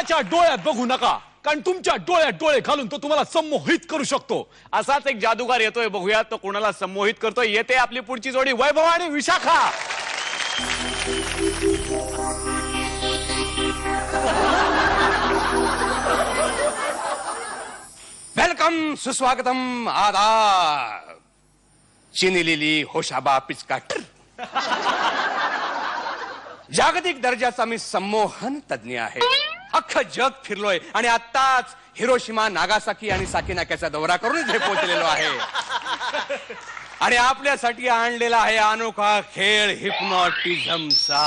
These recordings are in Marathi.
त्याच्या डोळ्यात बघू नका, कारण तुमच्या डोळ्यात डोळे घालून तो तुम्हाला संमोहित करू शकतो. असाच एक जादूगार येतोय, बघूया तो कोणाला संमोहित करतोय. येते आपली पुढची जोडी वैभव आणि विशाखा. वेलकम, सुस्वागतम, आदाब. चिनिलेली होशाबा पिचकाट. जागतिक दर्जाचा मी संमोहन तज्ञ आहे. अख्खं जग फिरलोय आणि आत्ताच हिरोशिमा, नागासाकी आणि साकीनाक्याचा दौरा करून इथे पोहोचलेलो आहे. आणि आपल्यासाठी आणलेला आहे अनोखा खेळ हिप्नॉटिझमचा.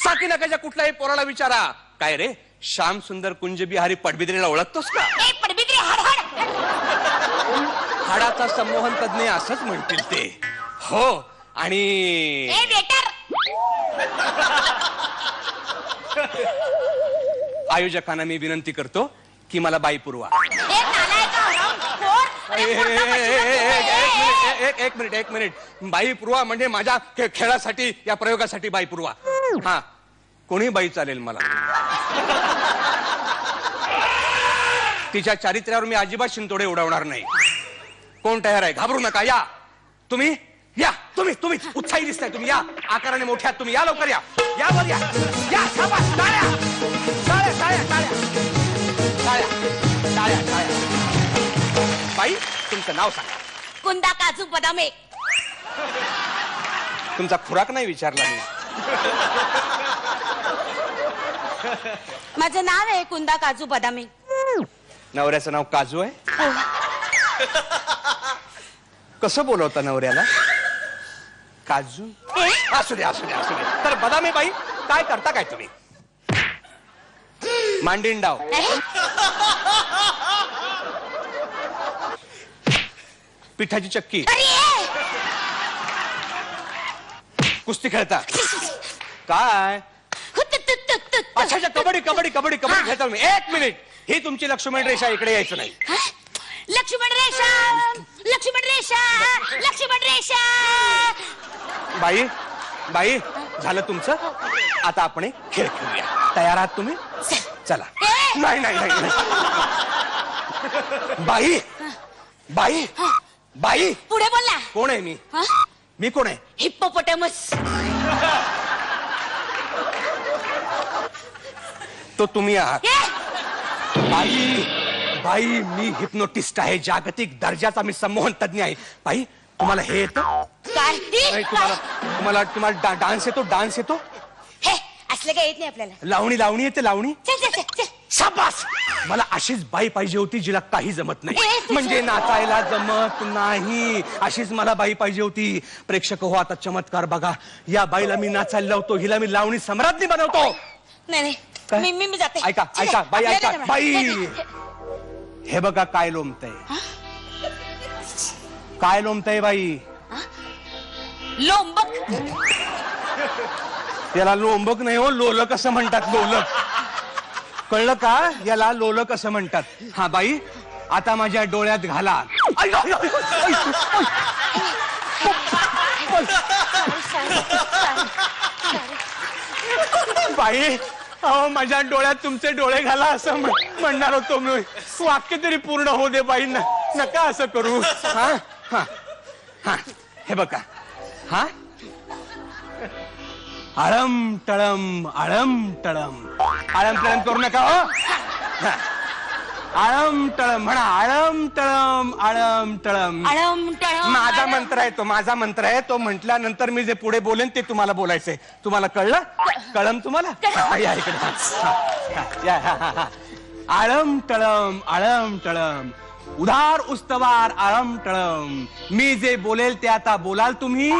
साकीनाक्याच्या कुठल्याही पोराला विचारा, काय रे श्याम सुंदर कुंज बिहारी पडबिद्रीला ओळखतोस का? हाडाचा संमोहन तज्ञ असंच म्हणतील ते. हो. आणि आयोजकांना मी विनंती करतो की मला बाई पुरवा. एक मिनिट. बाई पुरवा म्हणजे माझ्या खेळासाठी, या प्रयोगासाठी बाई पुरवा. हा, कोणी बाई चालेल मला. तिच्या चारित्र्यावर मी अजिबात शिंतोडे उडवणार नाही. कोण तयार आहे? घाबरू नका, या तुम्ही, या तुम्ही उत्साही दिसताय. तुम्ही या, आकाराने मोठ्यात तुम्ही या, लवकर या, या वर या, या. शाबास, टाळ्या टाळ्या टाळ्या टाळ्या टाळ्या टाळ्या. बाई, तुमचं नाव सांगा. कुंदा, काजू, बदाम. तुमचा खुराक नाही विचारला मी. माझं नाव आहे कुंदा, काजू, बदाम. नवऱ्याचं नाव काजू आहे? कसं बोलवता नवऱ्याला? काजू? असू दे असू दे असू दे. तर बदामी बाई, काय करता काय तुम्ही? मांडीन डाव, पिठाची चक्की, कुस्ती खेळता काय? अच्छा, कबड्डी कबड्डी कबड्डी कबड्डी खेळता तुम्ही. एक मिनिट, ही तुमची लक्ष्मण रेषा, इकडे यायचं नाही. लक्ष्मण रेषा, लक्ष्मण रेषा, लक्ष्मण रेषा. बाई बाई, झालं तुमचं. आता आपण एक खेळ खेळूया. तयार आहात तुम्ही? चला. नाही नाही नाही. बाई बाई बाई, पुढे बोल ना. कोण आहे मी? मी कोण आहे? हिप्पोपोटॅमस. तो तुम्ही आहात. बाई बाई, मी हिप्नोटिस्ट आहे. जागतिक दर्जाचा मी संमोहन तज्ञ आहे. बाई, तुम्हाला हे येतं? काय? तुम्हाला तुम्हाला डान्स येतो? डान्स येतो? हे असलं काय येत नाही आपल्याला. लावणी येते? लावणी? चल चल चल. शाबास. मला अशीच बाई पाहिजे होती जिला काही जमत नाही, म्हणजे नाचायला जमत नाही. अशीच मला बाई पाहिजे होती. प्रेक्षक हो, आता चमत्कार बघा. या बाईला मी नाचायला लावतो, हिला मी लावणी सम्राज्ञी बनवतो. नाही नाही, मी जाते. ऐका ऐका बाई, ऐका बाई. हे बघा काय लोंबतय, काय लोंबतय बाई. लोंबक. याला लोंबक नाही हो, लोलक असं म्हणतात. लोलक, कळलं का? याला लोलक असं म्हणतात. हा बाई, आता माझ्या डोळ्यात घाला. बाई, अहो माझ्या डोळ्यात तुमचे डोळे घाला असं म्हणणार होतो मी. वाक्य तरी पूर्ण होऊ दे बाई. नका असं करू. हा हा हा, हे बघा. हा, आळम टळम आळम टळम. आळम टळम करू नका हो. आळम टळम म्हणा. आळम टळम आळम टळम. आळम टळम. माझा मंत्र आहे तो, माझा मंत्र आहे तो. म्हटल्यानंतर मी जे पुढे बोलेन ते तुम्हाला बोलायचंय. तुम्हाला कळलं? कळम तुम्हाला? या इकडे या. आळम टळम आळम टळम, उधार उस्तवार आळम टळम. मी जे बोलेल ते आता बोलाल तुम्ही.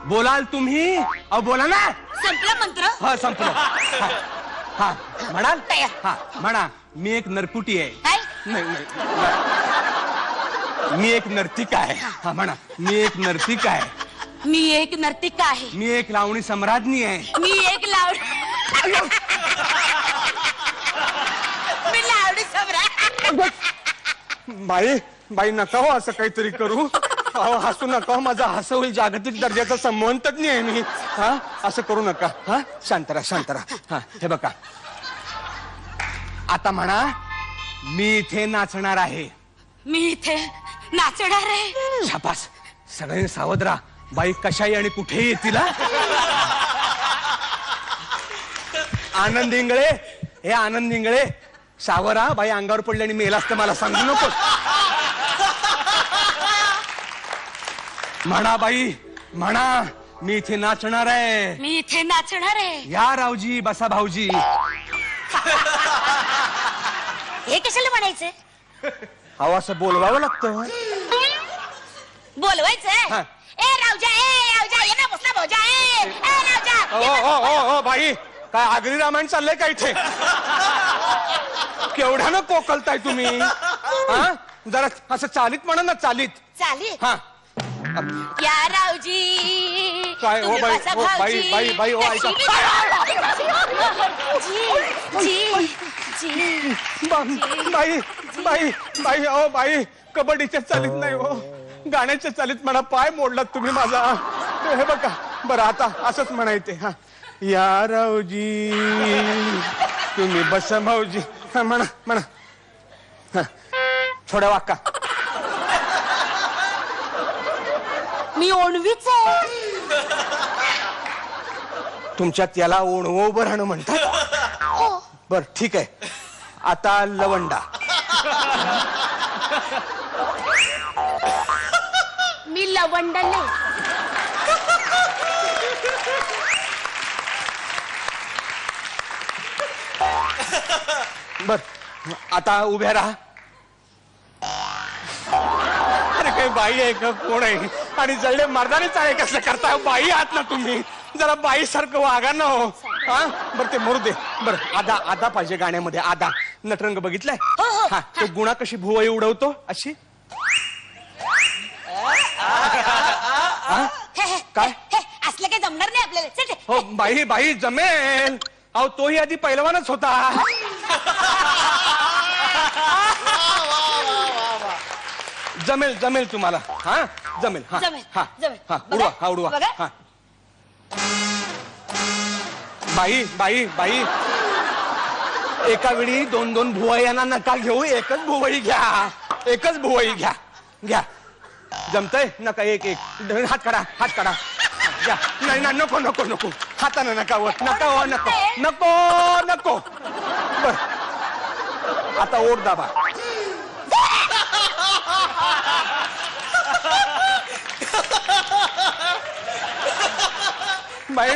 बोलाल तुम्ही? अहो बोला ना. संपलं मंत्र? हा, संपलं. हा, म्हणाल? हा, म्हणा. मी एक नरकुटी आहे. नाही नाही, मी एक नर्तिका आहे. हा, म्हणा. मी एक नर्तिका आहे. मी एक नर्तिका आहे. मी एक लावणी सम्राज्ञी आहे. मी एक लावणी मी लावणी सम्राट. बाई बाई, नका हो असं काहीतरी करू. अहो हसू नका, माझा हसं होईल. जागतिक दर्जाचा संमोहन तज्ञ आहे मी. हा, असं करू नका. हा, शांत राहा शांत राहा. हा, हे बघा, आता म्हणा मी इथे नाचणार आहे. मी इथे नाचणार आहे. शाबास. सगळ्यांनी सावध राहा. बाई कशाही आणि कुठेही येतील हा. आनंद इंगळे, हे आनंद इंगळे, सावरा. बाई अंगावर पडली आणि मेला असतं मला सांगू नको. म्हणा बाई, म्हणा मी इथे नाचणार आहे. मी इथे नाचणार आहे. या रावजी, बसा भाऊजी. हे कशाला म्हणायचं? अहो असं बोलवावं लागतं. बोलवायचं? हा. ए रावजा, ये ना बसला भाऊजा. ए रावजा. ओ बाई, काय आगरी रामायण चाललंय का इथे? केवढ्यानं कोकलताय तुम्ही? हा, जरा असं चालीत म्हणा ना, चालीत. चालेल. हा. या रावजी. काय? तुम्ही ओ बाई, बसा ओ बाई, भाऊजी. बाई, बाई, ओ ऐका. बाई बाई बाई, ओ बाई, कबड्डीच्या चालीत नाही हो, गाण्याच्या चालीत म्हणा. पाय मोडलात तुम्ही माझा. हे बघा. बरं आता असंच म्हणायचे. हा. या रावजी तुम्ही बसा भाऊजी. हा, म्हणा म्हणा. हा. थोड्या वाका. मी ओणवीच आहे. तुमच्यात याला ओणवं उभं राहणं म्हणतात. बर ठीक आहे. आता लवंडा. मी लवंडा नाही. बर आता उभ्या राहा. अरे काही बाई आहे का, कोण आहे? आणि जळले मर्दाने चाळे कसं करताय? बाई आहात ना तुम्ही, जरा बाई सारखं वागा ना हो. हा बरं ते मरू दे. बरं आदा आदा पाहिजे गाण्यामध्ये. आदा नटरंग बघितलाय? हा. तो गुणा कशी भुवई उडवतो अशी. काय? असलं काही जमणार नाही आपल्याला. चल. हो बाई बाई जमेल. अहो तोही आधी पहिलवानच होता. जमेल जमेल तुम्हाला. हा जमेल. हा जमेल, हा जमेल. हा बघा, उडवा. हा उडवा. बघा. हा. बाई बाई बाई, एका वेळी दोन दोन भुवयांना नका घेऊ. एकच भुवई घ्या. एकच भुवई घ्या. घ्या. जमतंय? नका एक एक. हात काढा. हात काढा. घ्या. नाही ना, नको नको नको. हातानं नका वर. नका हो, नको नको नको. बर आता ओढ दाबा. बाई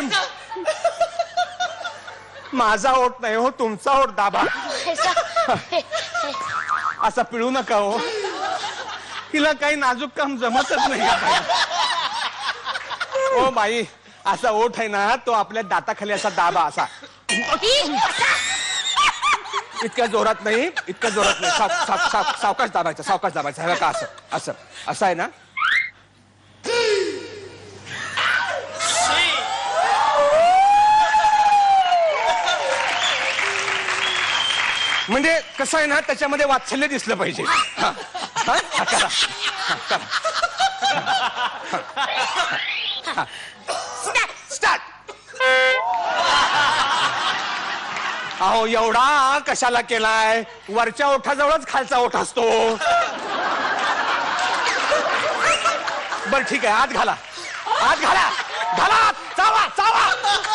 माझा ओठ नाही हो, तुमचा ओठ दाबा. असा पिळू नका हो. तिला काही नाजूक काम जमतच नाही. ओ बाई, असा ओठ आहे ना, तो आपल्या दाताखाली असा दाबा. असा इतक्या जोरात नाही, इतक्या जोरात नाही. सावकाश दाबायचा. सावकाश दाबायचा. हे का असं असं असं आहे ना. म्हणजे कसं आहे ना, त्याच्यामध्ये वात्सल्य दिसलं पाहिजे. हा, हा, हा, करा. हा, करा. स्टार्ट. अहो एवढा कशाला केलाय? वरच्या ओठाजवळच खालचा ओठ असतो. बर ठीक आहे. आत घाला. आत घाला. घाला. चावा चावा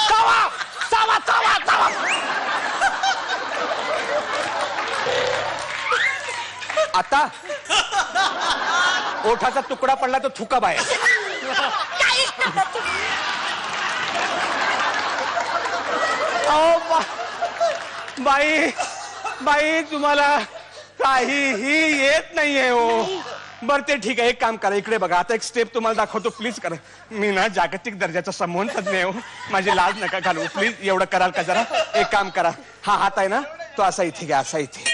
चावा चावा चावा चावा. आता ओठाचा तुकडा पडला तो थुका बाहेर. बाई बाई तुम्हाला काहीही येत नाहीये हो. बर ते ठीक आहे. एक काम करा. इकडे बघा. आता एक स्टेप तुम्हाला दाखवतो. प्लीज करा. मी ना जागतिक दर्जाचा संमोहन तज्ञ आहे हो. माझी लाज नका घालू प्लीज. एवढं कराल का जरा? एक काम करा. हा हात आहे ना, तो असा इथे घ्या. असा इथे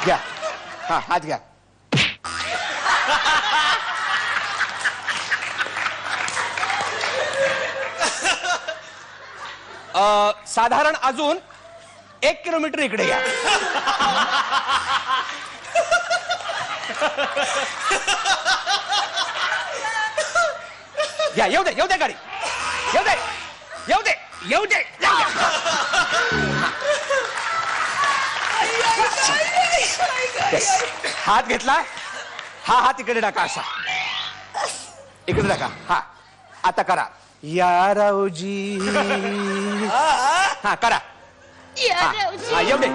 घ्या. हा हात घ्या. साधारण अजून 1 किलोमीटर इकडे या. या. येऊ दे. येऊ दे गाडी. येऊ दे. येऊ दे. येऊ दे. Yes. हात घेतला, हा हात इकडे टाका असा, इकडे टाका. हा आता करा या रावजी. हा करा. हा, एवढे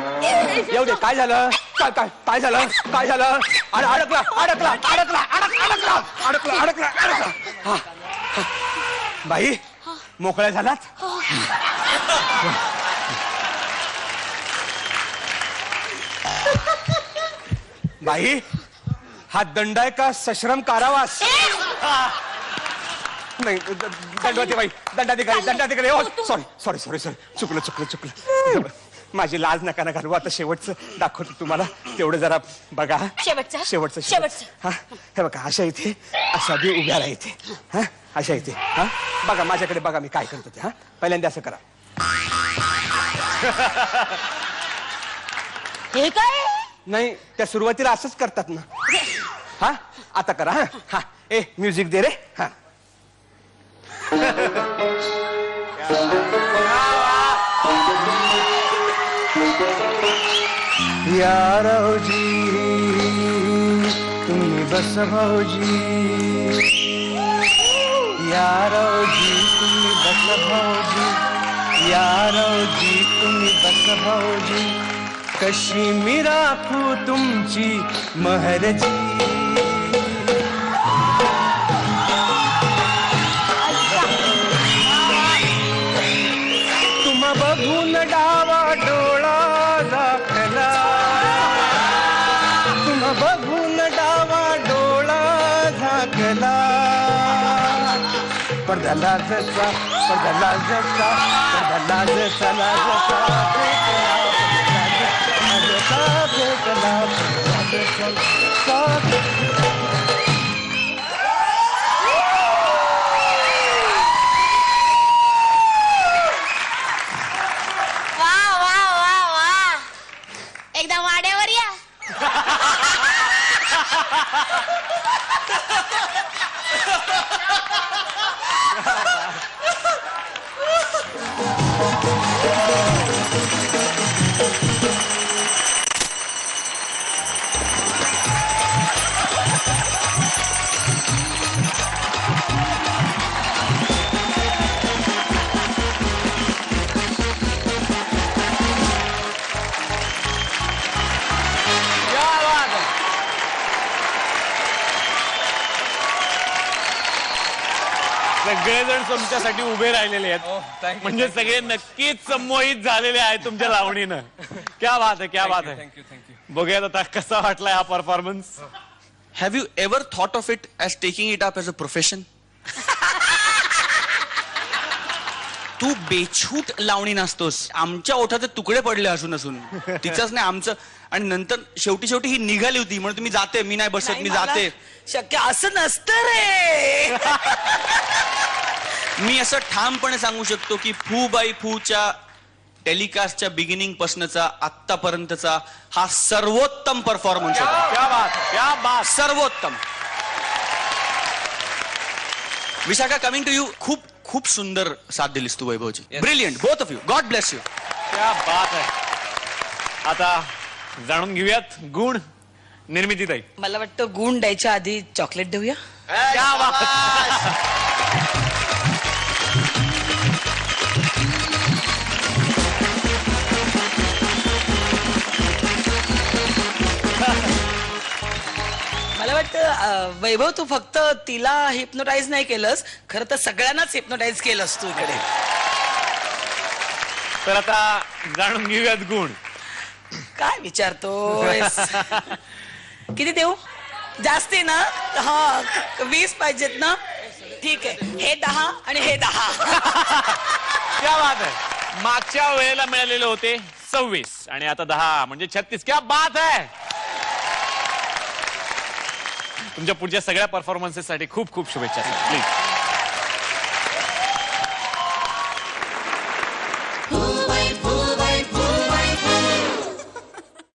एवढे. काय झालं, काय काय काय झालं, काय झालं? अडकला अडकला अडकला अडकला अडकला अडकला अडकला. हा बाई मोकळ्या झालात. बाई हा दंड आहे का सश्रम कारावास? नाही दंडवती बाई, दंडाधिकारी दंडाधिकारी. सॉरी सॉरी सॉरी सॉरी, चुकलं चुकलं चुकलं. माझी लाज नका ना घालू. आता शेवटचं दाखवतो तुम्हाला, तेवढं जरा बघा. शेवटचं शेवटचं. हा हे बघा, अशा इथे अशा बी उभ्या राहा इथे. हा अशा इथे. हा बघा माझ्याकडे बघा, मी काय करतो ते. हा पहिल्यांदा असं करा. हे काय? नाही त्या सुरुवातीला असंच करतात ना. हा आता करा. हा हा ए म्युझिक दे रे. हा या रावजी तुम्ही बस भाऊजी, या रावजी तुम्ही बस भाऊजी, या रावजी तुम्ही बस भाऊजी. कशी मी राखू तुमची महरजी. तुम्हा बघून डावा डोळा दाखला, तुम्हा बघून डावा डोळा झाकला. पडदा लाजचा, पडदा लाजचा, पडदा लाजचा लाजचा भेटला, वा वा वा वा, एकदा वाड्यावर या. सगळेजण तुमच्यासाठी उभे राहिलेले आहेत, म्हणजे सगळे नक्कीच संमोहित झालेले आहेत तुमच्या लावणीनं. क्या बात आहे, क्या बात आहे. बघूयात आता कसा वाटलाय हा performance. Have you ever thought of it as taking it up as a profession? तू बेछूट लावणी नाचतोस, आमच्या ओठाचे तुकडे पडले असून असून. तिचंच नाही आमचं. आणि नंतर शेवटी ही निघाली होती म्हणून तुम्ही जाते, मी नाही बसत, मी जाते. शक्य असं नसतं रे. मी असं ठामपणे सांगू शकतो की फू बाई फूच्या टेलिकास्टच्या बिगिनिंग पासूनचा आतापर्यंतचा हा सर्वोत्तम परफॉर्मन्स होता. क्या बात, क्या बात. सर्वोत्तम. Vishakha, coming to you. खूप खूप सुंदर साथ दिलीस तू वैभवची. Brilliant both of you. God bless you. क्या बात आहे. आता जाणून घेऊयात गुण. निर्मितीताई, मला वाटतं गुण द्यायच्या आधी चॉकलेट देऊया. क्या बात. मला वाटतं वैभव तू फक्त तिला हिप्नोटाईज नाही केलंस, खरं तर सगळ्यांनाच हिप्नोटाईज केलंस तू इकडे. तर आता जाणून घेऊयात गुण. काय विचारतोस? किती देऊ? जास्ती ना? हा 20 पाहिजेत ना? ठीक आहे, हे 10 आणि हे 10. क्या बात आहे. मागच्या वेळेला मिळालेले होते 26 आणि आता 10 म्हणजे 36. क्या बात आहे. तुमच्या पुढच्या सगळ्या परफॉर्मन्सेस साठी खूप खूप शुभेच्छा. प्लीज.